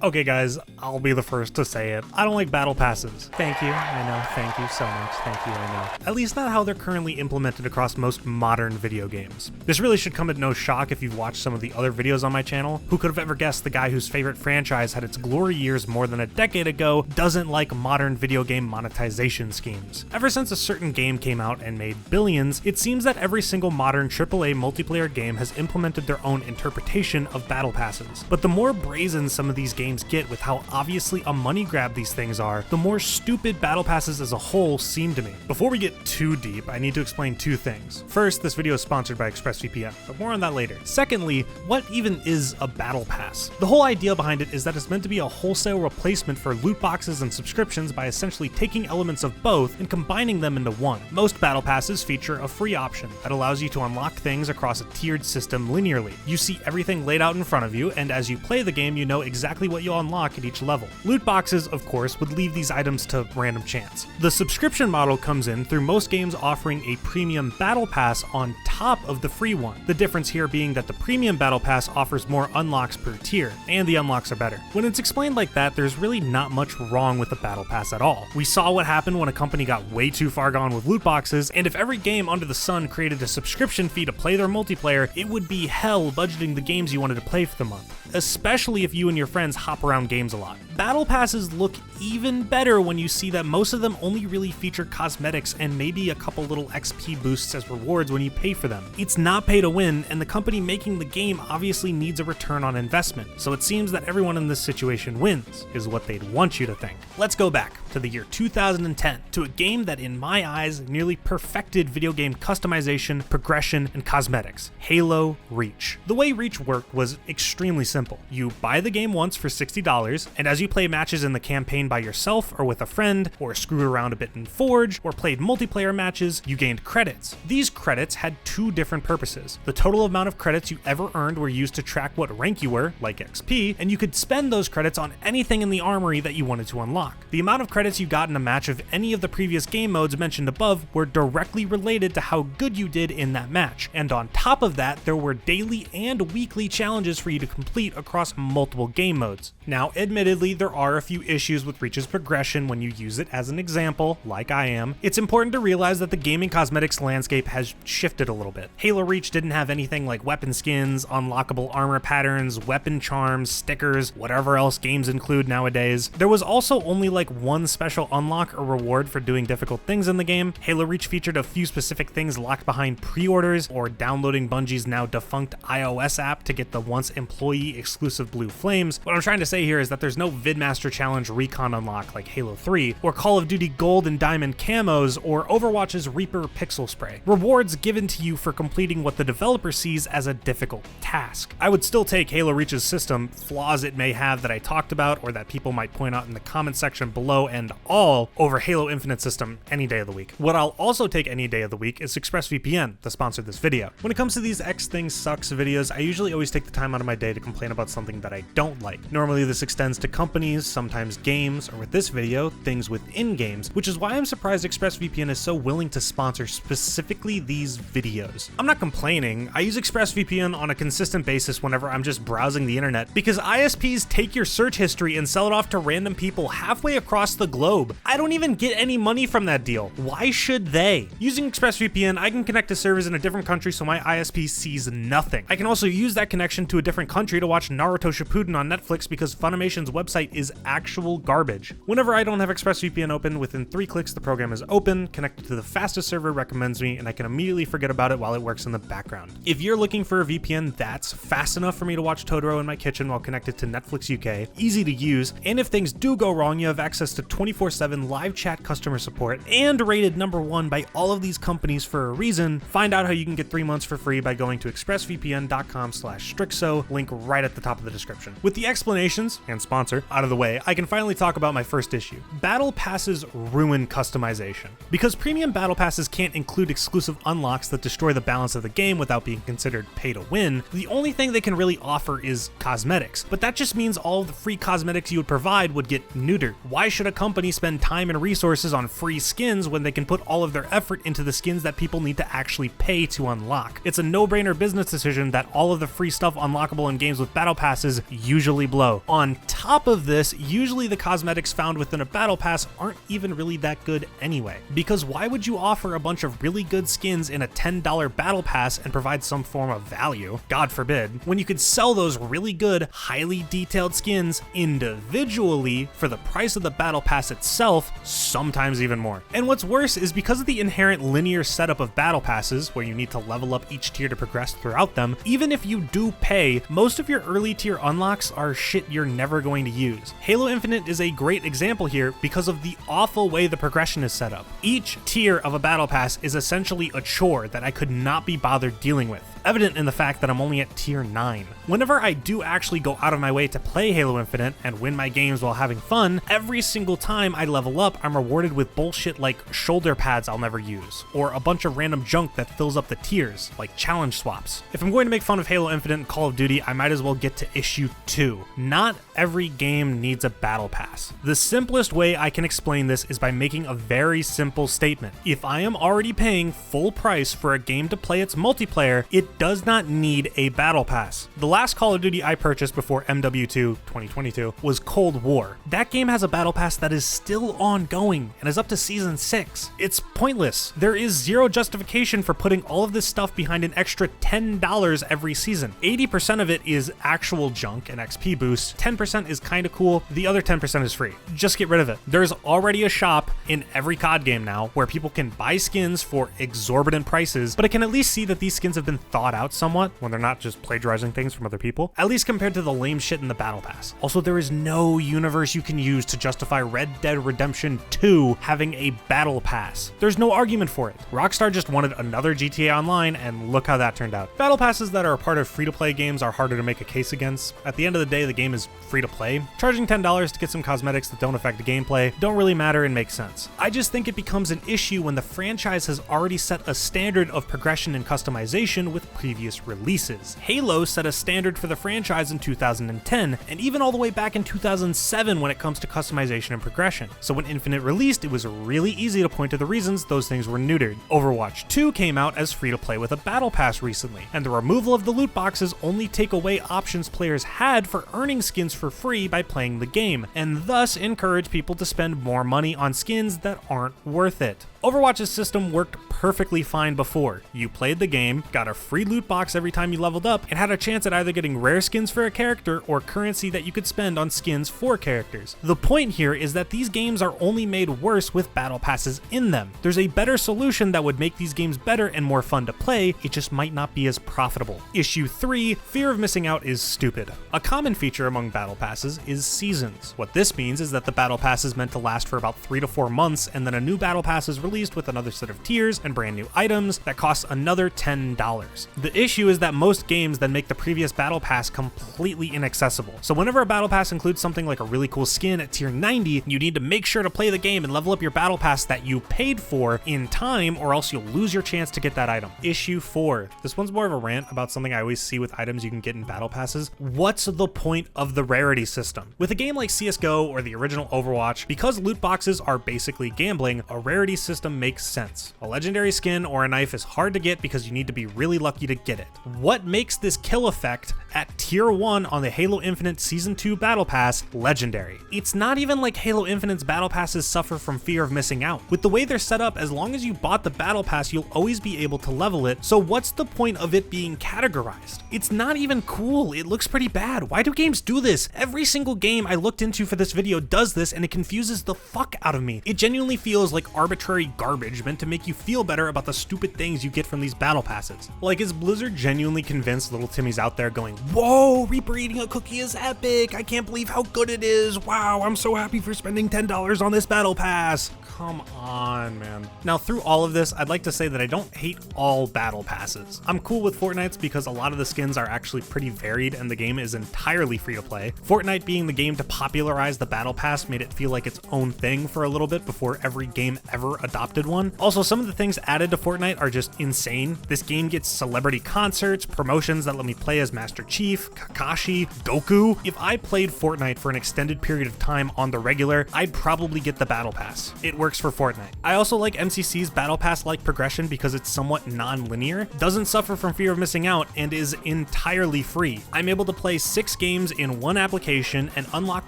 Okay guys, I'll be the first to say it. I don't like battle passes. Thank you, I know, thank you so much, thank you, I know. At least not how they're currently implemented across most modern video games. This really should come at no shock if you've watched some of the other videos on my channel. Who could have ever guessed the guy whose favorite franchise had its glory years more than a decade ago doesn't like modern video game monetization schemes? Ever since a certain game came out and made billions, it seems that every single modern AAA multiplayer game has implemented their own interpretation of battle passes. But the more brazen some of these games get with how obviously a money grab these things are, the more stupid battle passes as a whole seem to me. Before we get too deep, I need to explain two things. First, this video is sponsored by ExpressVPN, but more on that later. Secondly, what even is a battle pass? The whole idea behind it is that it's meant to be a wholesale replacement for loot boxes and subscriptions by essentially taking elements of both and combining them into one. Most battle passes feature a free option that allows you to unlock things across a tiered system linearly. You see everything laid out in front of you, and as you play the game, you know exactly what you'll unlock at each level. Loot boxes, of course, would leave these items to random chance. The subscription model comes in through most games offering a premium battle pass on top of the free one. The difference here being that the premium battle pass offers more unlocks per tier, and the unlocks are better. When it's explained like that, there's really not much wrong with the battle pass at all. We saw what happened when a company got way too far gone with loot boxes, and if every game under the sun created a subscription fee to play their multiplayer, it would be hell budgeting the games you wanted to play for the month, especially if you and your friends hop around games a lot. Battle passes look even better when you see that most of them only really feature cosmetics and maybe a couple little XP boosts as rewards when you pay for them. It's not pay to win, and the company making the game obviously needs a return on investment, so it seems that everyone in this situation wins, is what they'd want you to think. Let's go back to the year 2010, to a game that in my eyes nearly perfected video game customization, progression, and cosmetics: Halo Reach. The way Reach worked was extremely simple. You buy the game once for $60, and as you play matches in the campaign by yourself or with a friend, or screwed around a bit in Forge, or played multiplayer matches, you gained credits. These credits had two different purposes. The total amount of credits you ever earned were used to track what rank you were, like XP, and you could spend those credits on anything in the armory that you wanted to unlock. The amount of credits you got in a match of any of the previous game modes mentioned above were directly related to how good you did in that match, and on top of that, there were daily and weekly challenges for you to complete across multiple game modes. Now, admittedly, there are a few issues with Reach's progression when you use it as an example, like I am. It's important to realize that the gaming cosmetics landscape has shifted a little bit. Halo Reach didn't have anything like weapon skins, unlockable armor patterns, weapon charms, stickers, whatever else games include nowadays. There was also only like one special unlock or reward for doing difficult things in the game. Halo Reach featured a few specific things locked behind pre-orders or downloading Bungie's now defunct iOS app to get the once employee exclusive blue flames. What I'm trying to say here is that there's no Vidmaster Challenge recon unlock like Halo 3, or Call of Duty Gold and Diamond camos, or Overwatch's Reaper pixel spray. Rewards given to you for completing what the developer sees as a difficult task. I would still take Halo Reach's system, flaws it may have that I talked about or that people might point out in the comment section below and all, over Halo Infinite system any day of the week. What I'll also take any day of the week is ExpressVPN, the sponsor of this video. When it comes to these X Things Sucks videos, I usually always take the time out of my day to complain about something that I don't like. Normally this extends to companies, sometimes games, or with this video, things within games, which is why I'm surprised ExpressVPN is so willing to sponsor specifically these videos. I'm not complaining. I use ExpressVPN on a consistent basis whenever I'm just browsing the internet, because ISPs take your search history and sell it off to random people halfway across the globe. I don't even get any money from that deal. Why should they? Using ExpressVPN, I can connect to servers in a different country so my ISP sees nothing. I can also use that connection to a different country to watch Naruto Shippuden on Netflix because Funimation's website is actual garbage. Whenever I don't have ExpressVPN open, within 3 clicks the program is open, connected to the fastest server it recommends me, and I can immediately forget about it while it works in the background. If you're looking for a VPN that's fast enough for me to watch Totoro in my kitchen while connected to Netflix UK, easy to use, and if things do go wrong, you have access to 24/7 live chat customer support, and rated #1 by all of these companies for a reason, find out how you can get 3 months for free by going to expressvpn.com/Stryxo, link right at the top of the description. With the explanations and sponsor out of the way, I can finally talk about my first issue. Battle passes ruin customization. Because premium battle passes can't include exclusive unlocks that destroy the balance of the game without being considered pay to win, the only thing they can really offer is cosmetics. But that just means all of the free cosmetics you would provide would get neutered. Why should a company company spend time and resources on free skins when they can put all of their effort into the skins that people need to actually pay to unlock? It's a no-brainer business decision that all of the free stuff unlockable in games with battle passes usually blow. On top of this, usually the cosmetics found within a battle pass aren't even really that good anyway. Because why would you offer a bunch of really good skins in a $10 battle pass and provide some form of value, God forbid, when you could sell those really good, highly detailed skins individually for the price of the battle pass itself, sometimes even more. And what's worse is because of the inherent linear setup of battle passes, where you need to level up each tier to progress throughout them, even if you do pay, most of your early tier unlocks are shit you're never going to use. Halo Infinite is a great example here because of the awful way the progression is set up. Each tier of a battle pass is essentially a chore that I could not be bothered dealing with, evident in the fact that I'm only at tier 9. Whenever I do actually go out of my way to play Halo Infinite and win my games while having fun, every single time I level up, I'm rewarded with bullshit like shoulder pads I'll never use, or a bunch of random junk that fills up the tiers, like challenge swaps. If I'm going to make fun of Halo Infinite and Call of Duty, I might as well get to issue 2. Not every game needs a battle pass. The simplest way I can explain this is by making a very simple statement. If I am already paying full price for a game to play its multiplayer, it does not need a battle pass. The last Call of Duty I purchased before MW2 2022 was Cold War. That game has a battle pass that is still ongoing and is up to season 6. It's pointless. There is zero justification for putting all of this stuff behind an extra $10 every season. 80% of it is actual junk and XP boosts, 10% is kinda cool, the other 10% is free. Just get rid of it. There's already a shop in every COD game now where people can buy skins for exorbitant prices, but I can at least see that these skins have been thought out somewhat when they're not just plagiarizing things from other people, at least compared to the lame shit in the battle pass. Also, there is no universe you can use to justify Red Dead Redemption 2 having a battle pass. There's no argument for it. Rockstar just wanted another GTA Online, and look how that turned out. Battle passes that are a part of free-to-play games are harder to make a case against. At the end of the day, the game is free to play. Charging $10 to get some cosmetics that don't affect the gameplay don't really matter and make sense. I just think it becomes an issue when the franchise has already set a standard of progression and customization with previous releases. Halo set a standard for the franchise in 2010, and even all the way back in 2007 when it comes to customization and progression. So when Infinite released, it was really easy to point to the reasons those things were neutered. Overwatch 2 came out as free to play with a battle pass recently, and the removal of the loot boxes only take away options players had for earning skins for free by playing the game, and thus encourage people to spend more money on skins that aren't worth it. Overwatch's system worked perfectly fine before. You played the game, got a free loot box every time you leveled up, and had a chance at either getting rare skins for a character or currency that you could spend on skins for characters. The point here is that these games are only made worse with battle passes in them. There's a better solution that would make these games better and more fun to play, it just might not be as profitable. Issue 3, fear of missing out is stupid. A common feature among battle passes is seasons. What this means is that the battle pass is meant to last for about 3 to 4 months, and then a new battle pass is released with another set of tiers and brand new items that cost another $10. The issue is that most games then make the previous battle pass completely inaccessible. So whenever a battle pass includes something like a really cool skin at tier 90, you need to make sure to play the game and level up your battle pass that you paid for in time, or else you'll lose your chance to get that item. Issue 4. This one's more of a rant about something I always see with items you can get in battle passes. What's the point of the rarity system? With a game like CSGO or the original Overwatch, because loot boxes are basically gambling, a rarity system makes sense. A legendary skin or a knife is hard to get because you need to be really lucky to get it. What makes this kill effect at tier 1 on the Halo Infinite Season 2 Battle Pass legendary? It's not even like Halo Infinite's Battle Passes suffer from fear of missing out. With the way they're set up, as long as you bought the Battle Pass, you'll always be able to level it, so what's the point of it being categorized? It's not even cool, it looks pretty bad. Why do games do this? Every single game I looked into for this video does this, and it confuses the fuck out of me. It genuinely feels like arbitrary garbage meant to make you feel better about the stupid things you get from these battle passes. Like, is Blizzard genuinely convinced little Timmy's out there going, "Whoa, Reaper eating a cookie is epic, I can't believe how good it is, wow, I'm so happy for spending $10 on this battle pass"? Come on, man. Now, through all of this, I'd like to say that I don't hate all battle passes. I'm cool with Fortnite's because a lot of the skins are actually pretty varied and the game is entirely free to play. Fortnite being the game to popularize the battle pass made it feel like its own thing for a little bit before every game ever adopted one. Also, some of the things added to Fortnite are just insane. This game gets celebrity celebrity concerts, promotions that let me play as Master Chief, Kakashi, Goku. If I played Fortnite for an extended period of time on the regular, I'd probably get the Battle Pass. It works for Fortnite. I also like MCC's Battle Pass-like progression because it's somewhat non-linear, doesn't suffer from fear of missing out, and is entirely free. I'm able to play 6 games in one application and unlock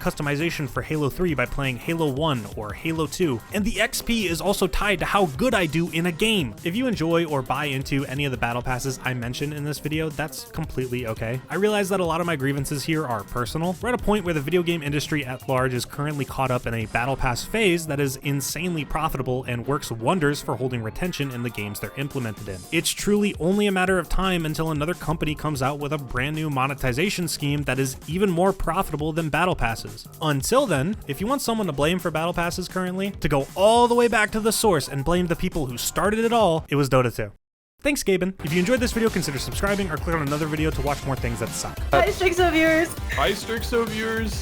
customization for Halo 3 by playing Halo 1 or Halo 2, and the XP is also tied to how good I do in a game. If you enjoy or buy into any of the Battle Passes I mentioned in this video, that's completely okay. I realize that a lot of my grievances here are personal. We're at a point where the video game industry at large is currently caught up in a Battle Pass phase that is insanely profitable and works wonders for holding retention in the games they're implemented in. It's truly only a matter of time until another company comes out with a brand new monetization scheme that is even more profitable than Battle Passes. Until then, if you want someone to blame for Battle Passes currently, to go all the way back to the source and blame the people who started it all, it was Dota 2. Thanks, Gaben. If you enjoyed this video, consider subscribing or click on another video to watch more things that suck. Hi, Stryxo viewers. Hi, Stryxo viewers.